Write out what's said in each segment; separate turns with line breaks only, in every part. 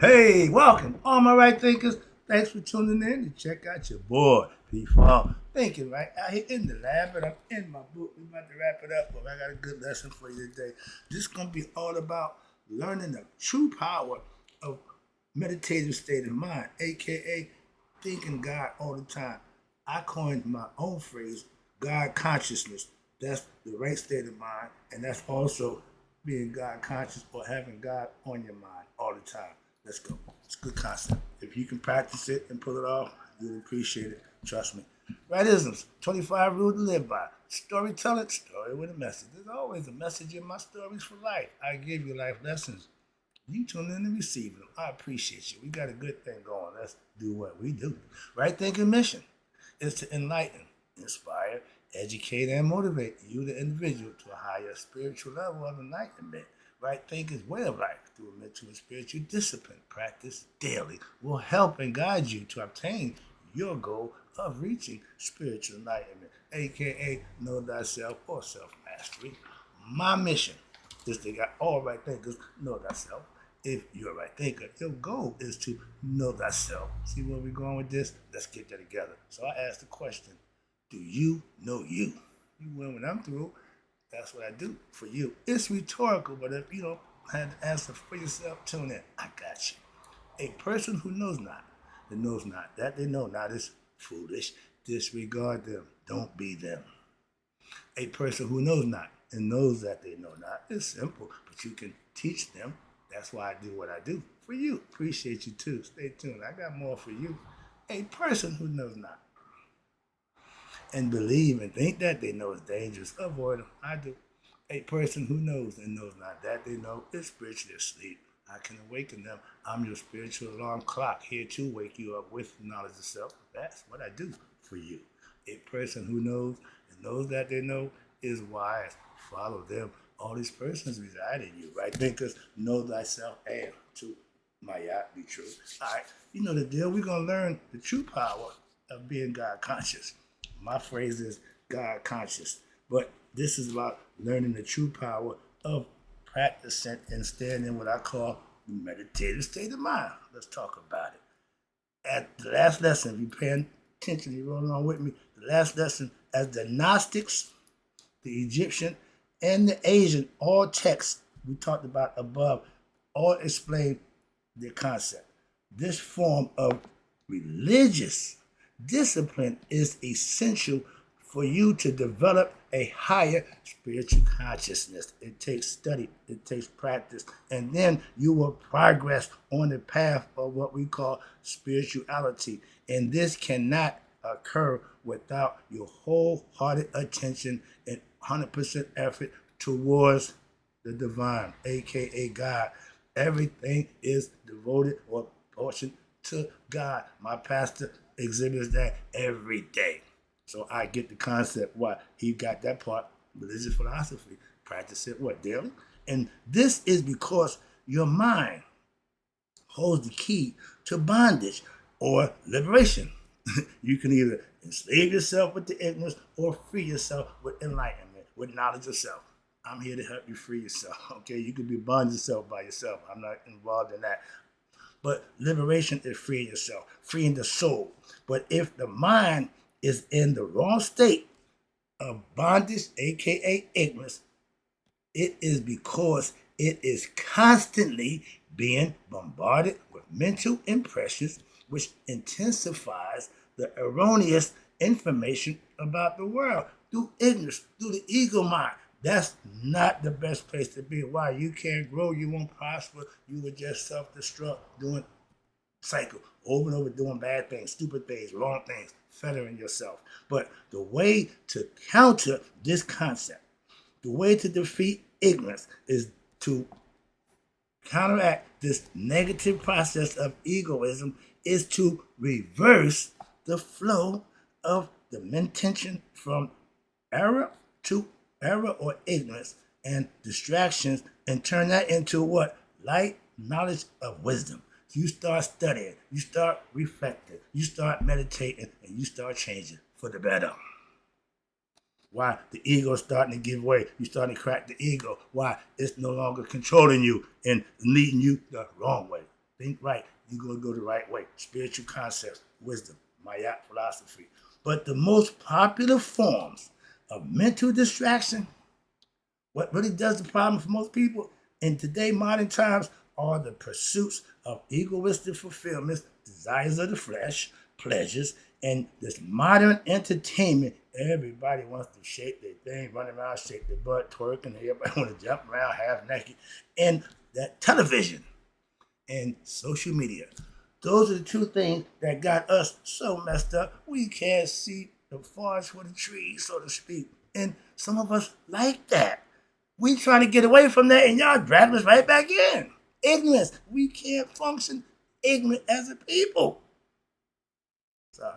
Hey, welcome, all my right thinkers. Thanks for tuning in to check out your boy, P Funk. Thinking right out here in the lab, but I'm in my book. We're about to wrap it up, but I got a good lesson for you today. This is gonna be all about learning the true power of meditative state of mind, aka thinking God all the time. I coined my own phrase, God consciousness. That's the right state of mind, and that's also being God conscious or having God on your mind all the time. Let's go. It's a good concept. If you can practice it and pull it off, you'll appreciate it. Trust me. Rightisms, 25 rules to live by. Storytelling, story with a message. There's always a message in my stories for life. I give you life lessons. You tune in and receive them. I appreciate you. We got a good thing going. Let's do what we do. Right thinking mission is to enlighten, inspire, educate, and motivate you, the individual, to a higher spiritual level of enlightenment. Right thinking's way of life through a mental and spiritual discipline practice daily will help and guide you to obtain your goal of reaching spiritual enlightenment, aka know thyself or self-mastery. My mission is to get all right thinkers know thyself. If you're a right thinker, your goal is to know thyself. See where we're going with this? Let's get that together. So I asked the question, do you know you? You win when I'm through. That's what I do for you. It's rhetorical, but if you don't have the answer for yourself, tune in. I got you. A person who knows not, that knows not, that they know not is foolish. Disregard them. Don't be them. A person who knows not and knows that they know not is simple, but you can teach them. That's why I do what I do for you. Appreciate you too. Stay tuned. I got more for you. A person who knows not and believe and think that they know is dangerous, avoid them. I do. A person who knows and knows not that they know is spiritually asleep. I can awaken them. I'm your spiritual alarm clock here to wake you up with knowledge of self. That's what I do for you. A person who knows and knows that they know is wise. Follow them. All these persons reside in you, right? Thinkers, know thyself and to my yacht be true. All right, you know the deal. We're going to learn the true power of being God conscious. My phrase is God conscious, but this is about learning the true power of practicing and staying in what I call the meditative state of mind. Let's talk about it. At the last lesson, if you're paying attention, you're rolling on with me, the last lesson, as the Gnostics, the Egyptian, and the Asian, all texts we talked about above, all explain the concept. This form of religious discipline is essential for you to develop a higher spiritual consciousness. It takes study, it takes practice, and then you will progress on the path of what we call spirituality. And this cannot occur without your wholehearted attention and 100% effort towards the divine, aka God. Everything is devoted or portioned to God. My pastor exhibits that every day. So I get the concept why he got that part, religious philosophy. Practice it what, daily? And this is because your mind holds the key to bondage or liberation. You can either enslave yourself with the ignorance or free yourself with enlightenment, with knowledge of self. I'm here to help you free yourself. Okay, you can be bond yourself by yourself. I'm not involved in that. But liberation is freeing yourself, freeing the soul. But if the mind is in the wrong state of bondage, aka ignorance, it is because it is constantly being bombarded with mental impressions, which intensifies the erroneous information about the world through ignorance, through the ego mind. That's not the best place to be. Why? You can't grow, you won't prosper, you will just self-destruct, doing cycle over and over, doing bad things, stupid things, wrong things, fettering yourself. But the way to counter this concept, the way to defeat ignorance is to counteract this negative process of egoism is to reverse the flow of the intention from error to error or ignorance and distractions and turn that into what? Light, knowledge of wisdom. You start studying, you start reflecting, you start meditating, and you start changing for the better. Why? The ego is starting to give way. You're starting to crack the ego. Why? It's no longer controlling you and leading you the wrong way. think right, you're going to go the right way. Spiritual concepts, wisdom, Maya philosophy. But the most popular forms of mental distraction, what really does the problem for most people in today modern times, are the pursuits of egoistic fulfillments, desires of the flesh, pleasures, and this modern entertainment. Everybody wants to shake their thing, run around, shake their butt, twerk, and everybody want to jump around half naked. And that television and social media. Those are the two things that got us so messed up. We can't see the forest for the trees, so to speak. And some of us like that. We trying to get away from that, and y'all dragging us right back in. Ignorance. We can't function ignorant as a people. Sorry.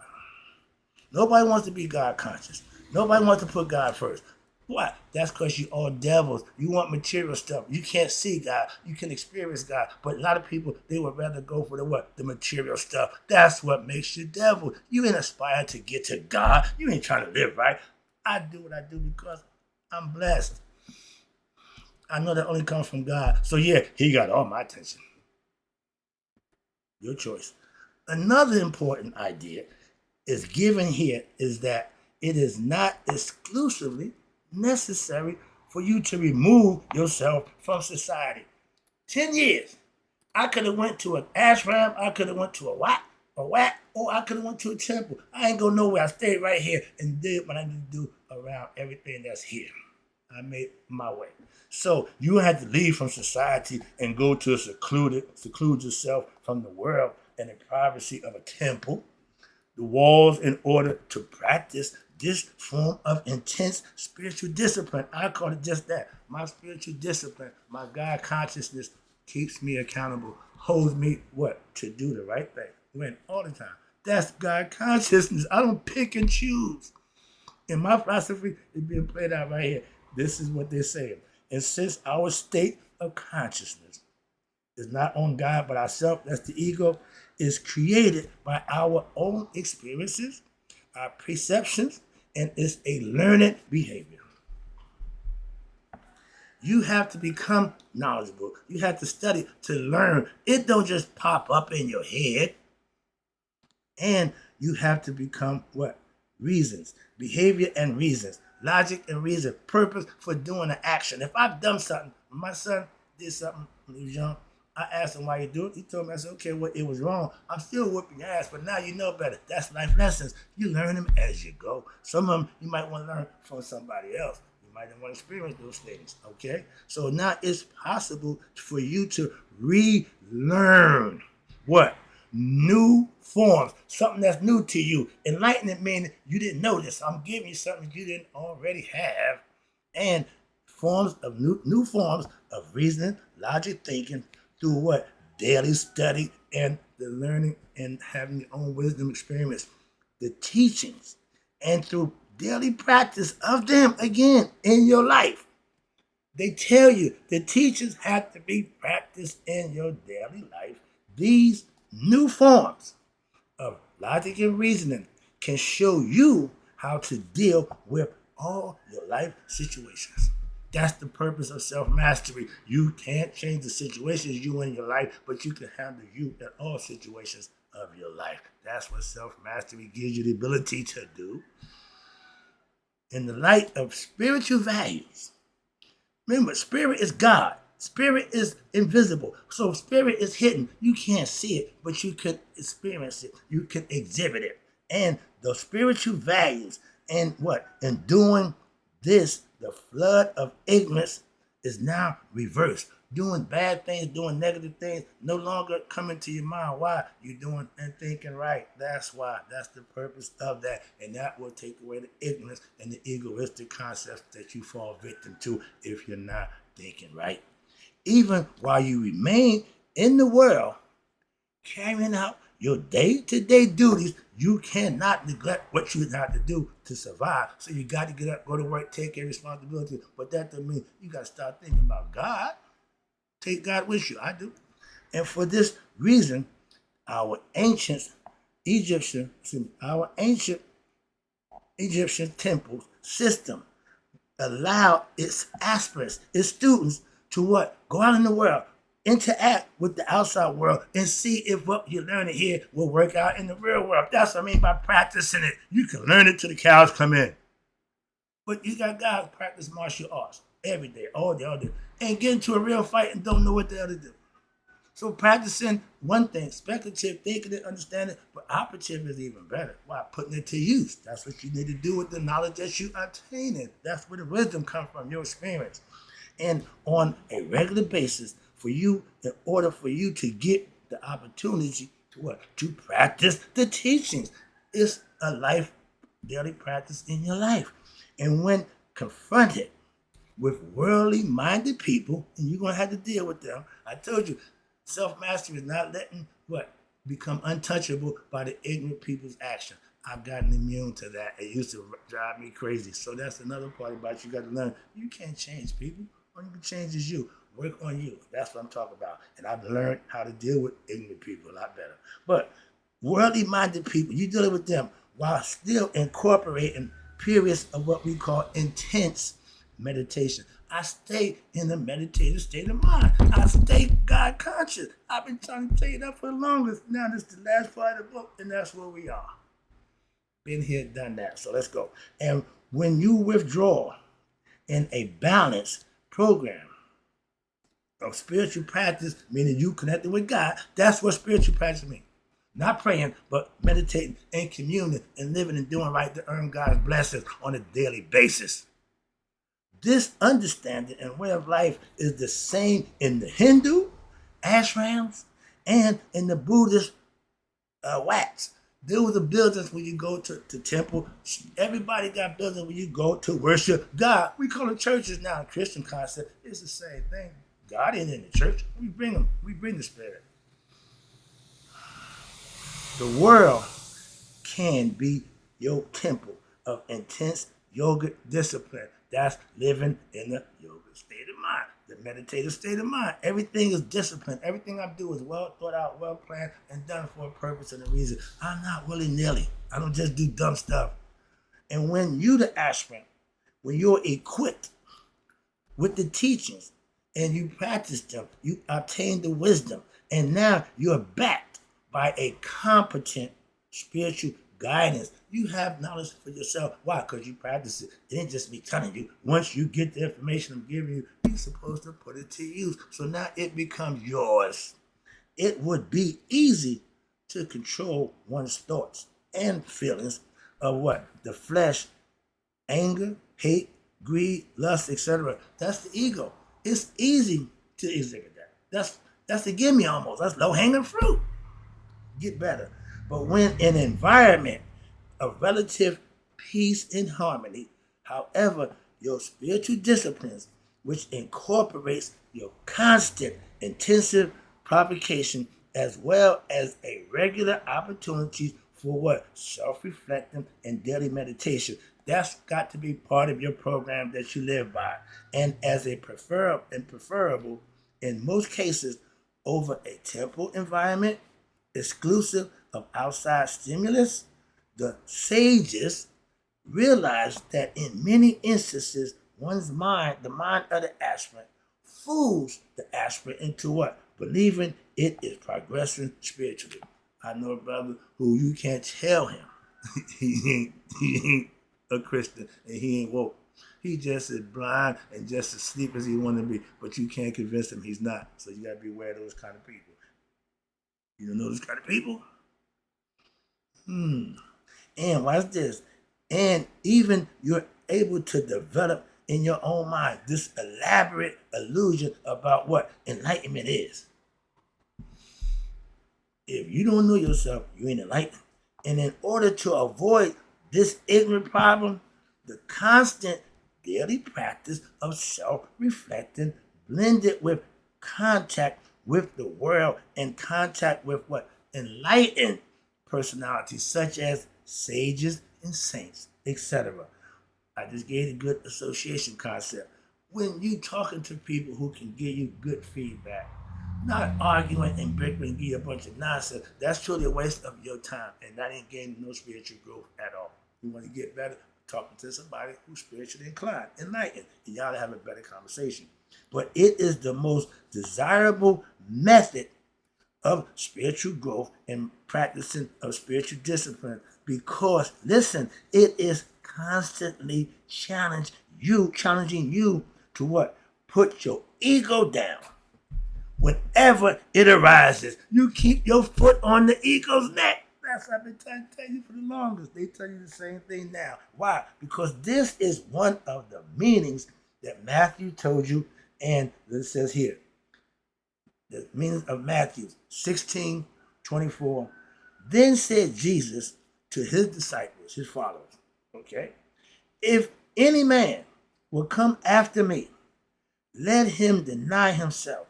Nobody wants to be God conscious. Nobody wants to put God first. Why? That's because you all devils. You want material stuff. You can't see God. You can experience God. But a lot of people, they would rather go for the what? The material stuff. That's what makes you devil. You ain't aspire to get to God. You ain't trying to live right. I do what I do because I'm blessed. I know that only comes from God. So yeah, he got all my attention. Your choice. Another important idea is given here is that it is not exclusively necessary for you to remove yourself from society. 10 years, I could have went to an ashram, I could have went to a whack, or I could have went to a temple. I ain't go nowhere. I stayed right here and did what I need to do around everything that's here. I made my way. So you had to leave from society and go to seclude yourself from the world and the privacy of a temple, the walls, in order to practice this form of intense spiritual discipline. I call it just that. My spiritual discipline, my God consciousness keeps me accountable, holds me what? To do the right thing. Win all the time. That's God consciousness. I don't pick and choose. In my philosophy, it's being played out right here. This is what they're saying. And since our state of consciousness is not on God but ourselves, that's the ego, is created by our own experiences, our perceptions, and it's a learned behavior. You have to become knowledgeable. You have to study to learn. It don't just pop up in your head. And you have to become what? Reasons. Behavior and reasons. Logic and reason. Purpose for doing an action. If I've done something, when my son did something when he was young, I asked him why you do it. He told me, I said, okay, well, it was wrong. I'm still whooping your ass, but now you know better. That's life lessons. You learn them as you go. Some of them you might want to learn from somebody else. You might want to experience those things, okay? So now it's possible for you to relearn what? New forms, something that's new to you. Enlightenment meaning you didn't know this. I'm giving you something you didn't already have. And forms of new forms of reasoning, logic, thinking through what? Daily study and the learning and having your own wisdom experience. The teachings and through daily practice of them again in your life. They tell you the teachings have to be practiced in your daily life. These new forms of logic and reasoning can show you how to deal with all your life situations. That's the purpose of self-mastery. You can't change the situations you in your life, but you can handle you in all situations of your life. That's what self-mastery gives you the ability to do. In the light of spiritual values, remember, spirit is God. Spirit is invisible. So spirit is hidden. You can't see it, but you can experience it. You can exhibit it. And the spiritual values and what? In doing this, the flood of ignorance is now reversed. Doing bad things, doing negative things, no longer coming to your mind. Why? You're doing and thinking right. That's why. That's the purpose of that. And that will take away the ignorance and the egoistic concepts that you fall victim to if you're not thinking right. Even while you remain in the world, carrying out your day-to-day duties, you cannot neglect what you have to do to survive. So you got to get up, go to work, take your responsibility. But that doesn't mean you got to start thinking about God. Take God with you. I do. And for this reason, our ancient Egyptian temple system allowed its aspirants, its students, to what? Go out in the world, interact with the outside world and see if what you're learning here will work out in the real world. That's what I mean by practicing it. You can learn it till the cows come in. But you got guys practice martial arts every day, all day, all day, and get into a real fight and don't know what the hell to do. So practicing one thing, speculative thinking and understanding, but operative is even better. Why? Putting it to use. That's what you need to do with the knowledge that you obtain. That's where the wisdom comes from, your experience. And on a regular basis, for you, in order for you to get the opportunity to what? To practice the teachings. It's a life, daily practice in your life. And when confronted with worldly minded people, and you're going to have to deal with them, I told you, self-mastery is not letting what? Become untouchable by the ignorant people's action. I've gotten immune to that. It used to drive me crazy. So that's another part about you got to learn. You can't change people. All you can change is you. Work on you. That's what I'm talking about. And I've learned how to deal with ignorant people a lot better. But worldly minded people, you dealing with them while still incorporating periods of what we call intense meditation. I stay in the meditative state of mind. I stay God conscious. I've been trying to tell you that for the longest. Now this is the last part of the book, and that's where we are. Been here, done that. So let's go. And when you withdraw in a balanced program of spiritual practice, meaning you connected with God, that's what spiritual practice means. Not praying, but meditating and communing and living and doing right to earn God's blessings on a daily basis. This understanding and way of life is the same in the Hindu ashrams and in the Buddhist wax. Those are the buildings when you go to temple. Everybody got buildings when you go to worship God. We call them churches now. A Christian concept. It's the same thing. God ain't in the church. We bring him. We bring the Spirit. The world can be your temple of intense yoga discipline. That's living in the yoga state of mind, the meditative state of mind. Everything is disciplined. Everything I do is well thought out, well planned, and done for a purpose and a reason. I'm not willy-nilly. I don't just do dumb stuff. And when you, the aspirant, when you're equipped with the teachings and you practice them, you obtain the wisdom, and now you're backed by a competent spiritual guidance. You have knowledge for yourself. Why? Because you practice it. It ain't just me telling you. Once you get the information I'm giving you, you're supposed to put it to use. So now it becomes yours. It would be easy to control one's thoughts and feelings of what? The flesh, anger, hate, greed, lust, etc. That's the ego. It's easy to exhibit that. That's the gimme almost. That's low-hanging fruit. Get better. But when an environment of relative peace and harmony, however, your spiritual disciplines, which incorporates your constant, intensive provocation, as well as a regular opportunity for what? Self-reflecting and daily meditation. That's got to be part of your program that you live by. And as a preferable, in most cases, over a temple environment, exclusive of outside stimulus, the sages realized that in many instances, one's mind, the mind of the aspirant, fools the aspirant into what? Believing it is progressing spiritually. I know a brother who you can't tell him he ain't a Christian and he ain't woke. He just is blind and just as asleep as he want to be, but you can't convince him he's not. So you got to be aware of those kind of people. You don't know those kind of people? And watch this. And even you're able to develop in your own mind this elaborate illusion about what enlightenment is. If you don't know yourself, you ain't enlightened. And in order to avoid this ignorant problem, the constant daily practice of self-reflecting blended with contact with the world and contact with what? Enlightened personalities such as sages and saints, etc. I just gave a good association concept. When you talking to people who can give you good feedback, not arguing and bickering and give you a bunch of nonsense, that's truly a waste of your time, and that ain't gaining no spiritual growth at all. You want to get better, talking to somebody who's spiritually inclined, enlightened, and y'all have a better conversation. but it is the most desirable method of spiritual growth and practicing of spiritual discipline because, listen, it is constantly challenging you to what? Put your ego down. Whenever it arises, you keep your foot on the ego's neck. That's what I've been trying to tell you for the longest. They tell you the same thing now. Why? Because this is one of the meanings that Matthew told you, and it says here, the meaning of Matthew 16:24. Then said Jesus to his disciples, his followers, okay, if any man will come after me, let him deny himself.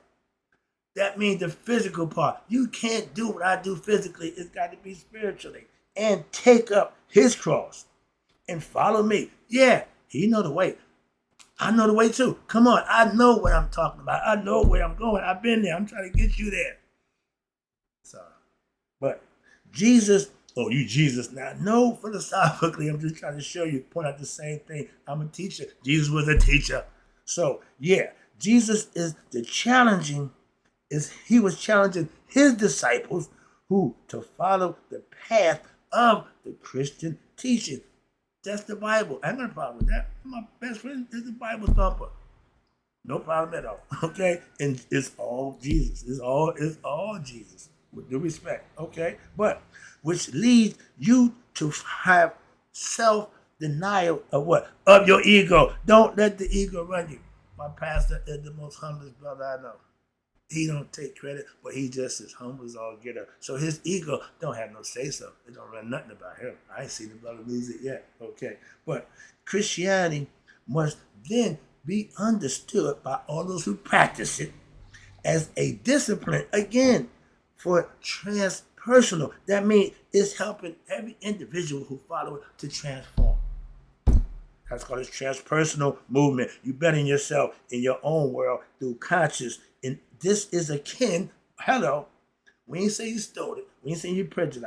That means the physical part. You can't do what I do physically. It's got to be spiritually. And take up his cross and follow me. Yeah, he know the way. I know the way too. Come on, I know what I'm talking about. I know where I'm going. I've been there. I'm trying to get you there. Sorry. But Jesus, oh, you Jesus now. No, philosophically, I'm just trying to show you, point out the same thing. I'm a teacher. Jesus was a teacher. So, yeah, Jesus is he was challenging his disciples to follow the path of the Christian teaching. That's the Bible. I ain't got a problem with that. My best friend is the Bible thumper. No problem at all. Okay? And it's all Jesus. It's all Jesus. With due respect. Okay? But which leads you to have self-denial of what? Of your ego. Don't let the ego run you. My pastor is the most humblest brother I know. He don't take credit, but he just as humble as all get up. So his ego don't have no say-so. It don't run nothing about him. I ain't seen the brother lose it yet. Okay. But Christianity must then be understood by all those who practice it as a discipline, again, for transpersonal. That means it's helping every individual who follow it to transform. That's called a transpersonal movement. You bettering yourself in your own world through conscious. And this is akin, we ain't say you stole it. We ain't say you purchased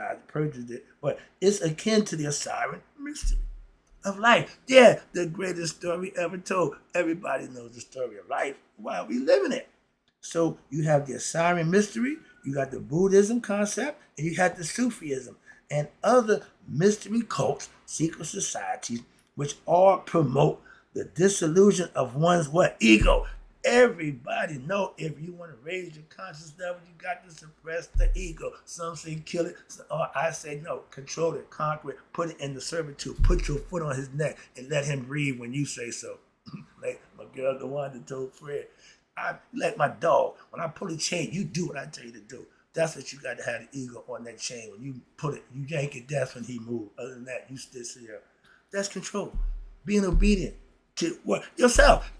it, but it's akin to the Assyrian mystery of life. Yeah, the greatest story ever told. Everybody knows the story of life. Why are we living it? So you have the Assyrian mystery, you got the Buddhism concept, and you have the Sufism and other mystery cults, secret societies, which all promote the dissolution of one's what? Ego. Everybody know if you want to raise your conscious level, you got to suppress the ego. Some say kill it, or I say no, control it, conquer it, put it in the servitude, put your foot on his neck and let him breathe when you say so. Like my girl, the one that told Fred, like my dog, when I pull a chain, you do what I tell you to do. That's what you got to have the ego on that chain. When you put it, you yank it, that's when he moves. Other than that, you sit here. That's control. Being obedient to what? Yourself.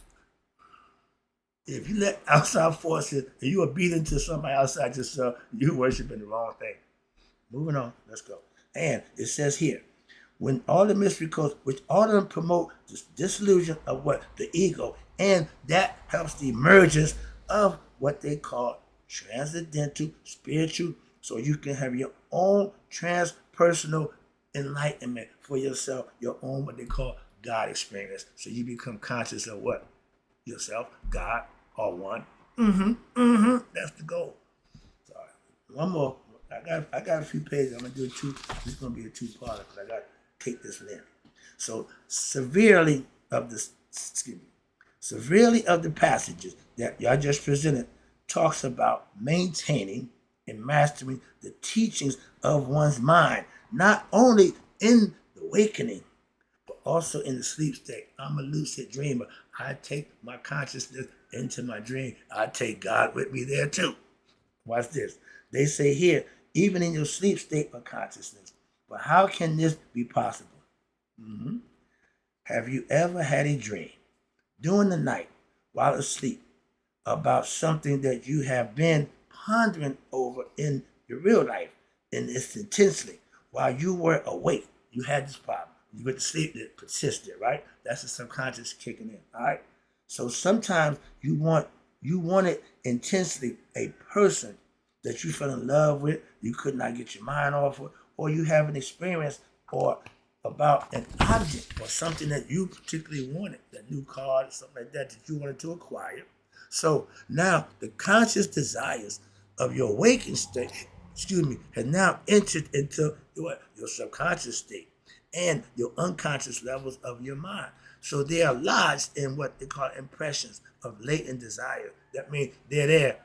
If you let outside forces and you obedient to somebody outside yourself, you worshiping the wrong thing. Moving on, let's go. And it says here, when all the mystery cults, which all of them promote this disillusion of what? The ego. And that helps the emergence of what they call transcendental, spiritual, so you can have your own transpersonal enlightenment for yourself, your own what they call God experience. So you become conscious of what? Yourself, God, all one. That's the goal. Sorry. One more. I got a few pages. I'm gonna do two. This is gonna be a two-parter because I got to take this one in. So severely of the passages that y'all just presented talks about maintaining and mastering the teachings of one's mind, not only in the awakening, but also in the sleep state. I'm a lucid dreamer. I take my consciousness into my dream. I take God with me there too. Watch this. They say here, even in your sleep state of consciousness. But how can this be possible? Have you ever had a dream during the night while asleep about something that you have been pondering over in your real life, and it's intensely while you were awake? You had this problem. You went to sleep, it persisted, right? That's the subconscious kicking in, all right? So sometimes you want it intensely, a person that you fell in love with, you could not get your mind off of, or you have an experience or about an object or something that you particularly wanted, that new car or something like that you wanted to acquire. So now the conscious desires of your waking state, have now entered into what? Your subconscious state and your unconscious levels of your mind. So they are lodged in what they call impressions of latent desire. That means they're there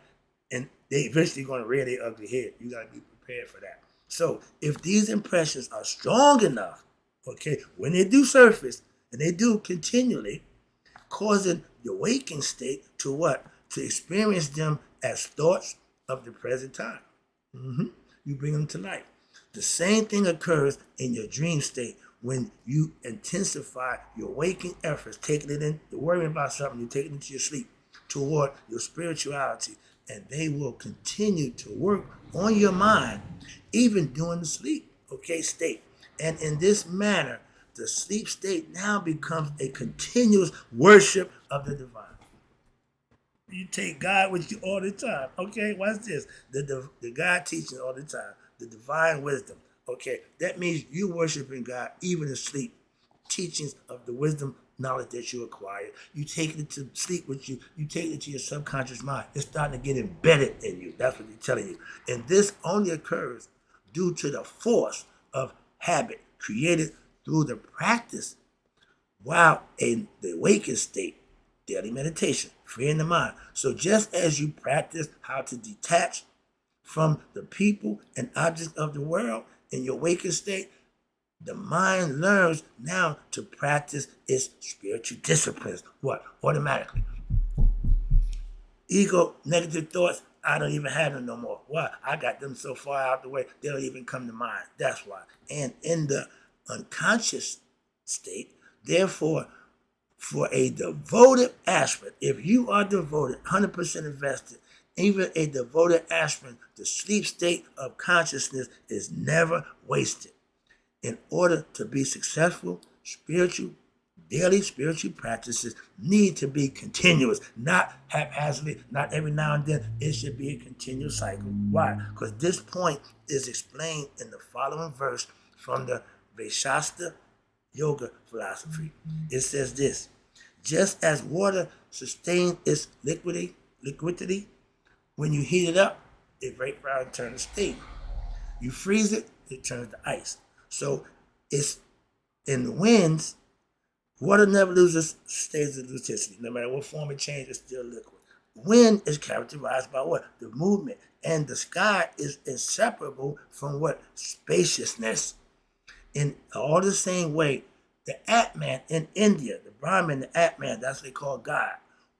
and they eventually going to rear their ugly head. You got to be prepared for that. So if these impressions are strong enough, okay, when they do surface, and they do continually, causing the waking state to what? To experience them as thoughts of the present time. You bring them to life. The same thing occurs in your dream state when you intensify your waking efforts, taking it in, you're worrying about something, you take it into your sleep toward your spirituality, and they will continue to work on your mind even during the sleep, state. And in this manner, the sleep state now becomes a continuous worship of the divine. You take God with you all the time. Okay, watch this. The God teaching all the time. The divine wisdom. Okay, that means you worshiping God even in sleep. Teachings of the wisdom, knowledge that you acquire. You take it to sleep with you. You take it to your subconscious mind. It's starting to get embedded in you. That's what they're telling you. And this only occurs due to the force of habit created through the practice while in the awakened state, daily meditation, freeing the mind. So just as you practice how to detach from the people and objects of the world in your awakened state, the mind learns now to practice its spiritual disciplines. What? Automatically. Ego, negative thoughts, I don't even have them no more. Why? I got them so far out the way, they don't even come to mind. That's why. And in the unconscious state, therefore, for a devoted aspirant, if you are devoted, 100% invested, even a devoted aspirant, the sleep state of consciousness is never wasted. In order to be successful, daily spiritual practices need to be continuous, not haphazardly, not every now and then. It should be a continuous cycle. Why? Because this point is explained in the following verse from the Vaishashta Yoga philosophy. It says this: just as water sustains its liquidity, when you heat it up, it vaporizes and turns to steam. You freeze it, it turns to ice. So it's in the winds, water never loses states of electricity. No matter what form it changes, it's still liquid. Wind is characterized by what? The movement. And the sky is inseparable from what? Spaciousness. In all the same way, the Atman in India, the Brahman, the Atman, that's what they call God,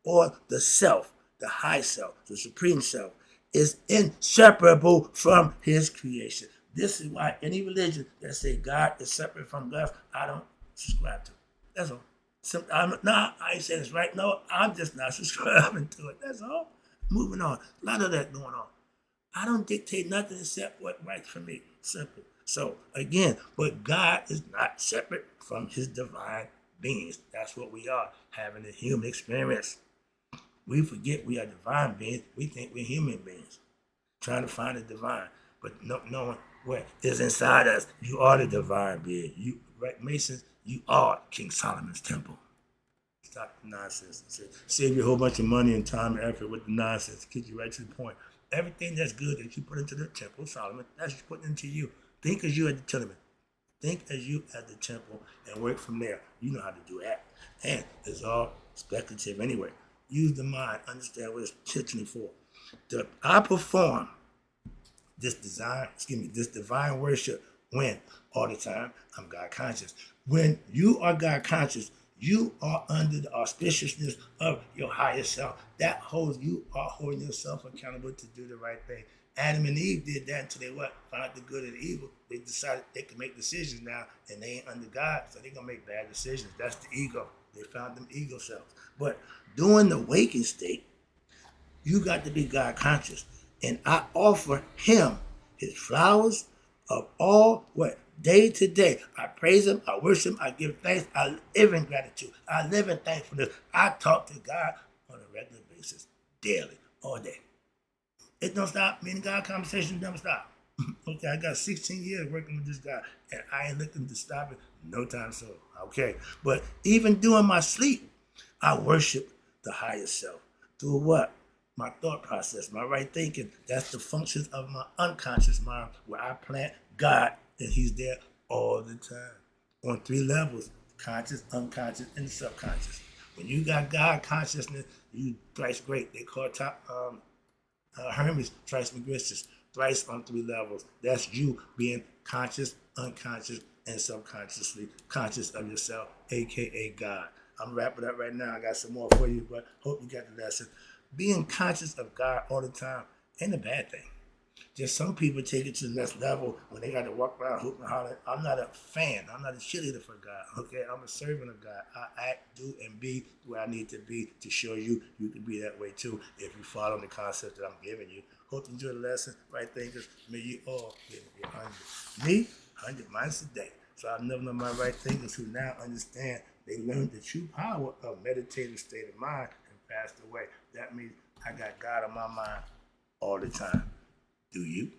or the self, the high self, the supreme self, is inseparable from his creation. This is why any religion that say God is separate from God, I don't subscribe to. That's all. I ain't saying it's right. No, I'm just not subscribing to it. That's all. Moving on. A lot of that going on. I don't dictate nothing except what right for me. Simple. So again, but God is not separate from his divine beings. That's what we are, having a human experience. We forget we are divine beings. We think we're human beings, trying to find the divine, but not knowing what is inside us. You are the divine being. You, right, Masons, you are King Solomon's temple. Stop the nonsense. Save you a whole bunch of money and time and effort with the nonsense. Get you right to the point. Everything that's good that you put into the temple, Solomon, that's what you put into you. Think as you at the tenement. Think as you at the temple and work from there. You know how to do that. And it's all speculative anyway. Use the mind. Understand what it's teaching for. I perform this divine worship when? All the time, I'm God conscious. When you are God conscious, you are under the auspiciousness of your higher self. You are holding yourself accountable to do the right thing. Adam and Eve did that until they found out the good and the evil. They decided they could make decisions now, and they ain't under God, so they're going to make bad decisions. That's the ego. They found them ego selves. But during the waking state, you got to be God conscious. And I offer him his flowers of all day to day. I praise him, I worship him, I give thanks, I live in gratitude, I live in thankfulness. I talk to God on a regular basis, daily, all day. It don't stop. Me and God conversation never stop. Okay, I got 16 years working with this guy, and I ain't looking to stop it no time soon. Okay, but even during my sleep, I worship the higher self Through what? My thought process, my right thinking. That's the functions of my unconscious mind where I plant God and he's there all the time. On 3 levels, conscious, unconscious, and subconscious. When you got God consciousness, you thrice great. They call Hermes Trismegistus, thrice on 3 levels. That's you being conscious, unconscious, and subconsciously conscious of yourself, aka God. I'm wrapping up right now. I got some more for you, but hope you got the lesson. Being conscious of God all the time ain't a bad thing. Just some people take it to the next level when they got to walk around hooping and hollering. I'm not a fan. I'm not a cheerleader for God. Okay, I'm a servant of God. I act, do, and be where I need to be to show you you can be that way too if you follow the concept that I'm giving you. Hope you enjoy the lesson. Right thinkers, may you all get 100. Me, 100 minus a day. So I've never known my right thinkers who now understand they learned the true power of meditative state of mind and passed away. That means I got God on my mind all the time. Do you?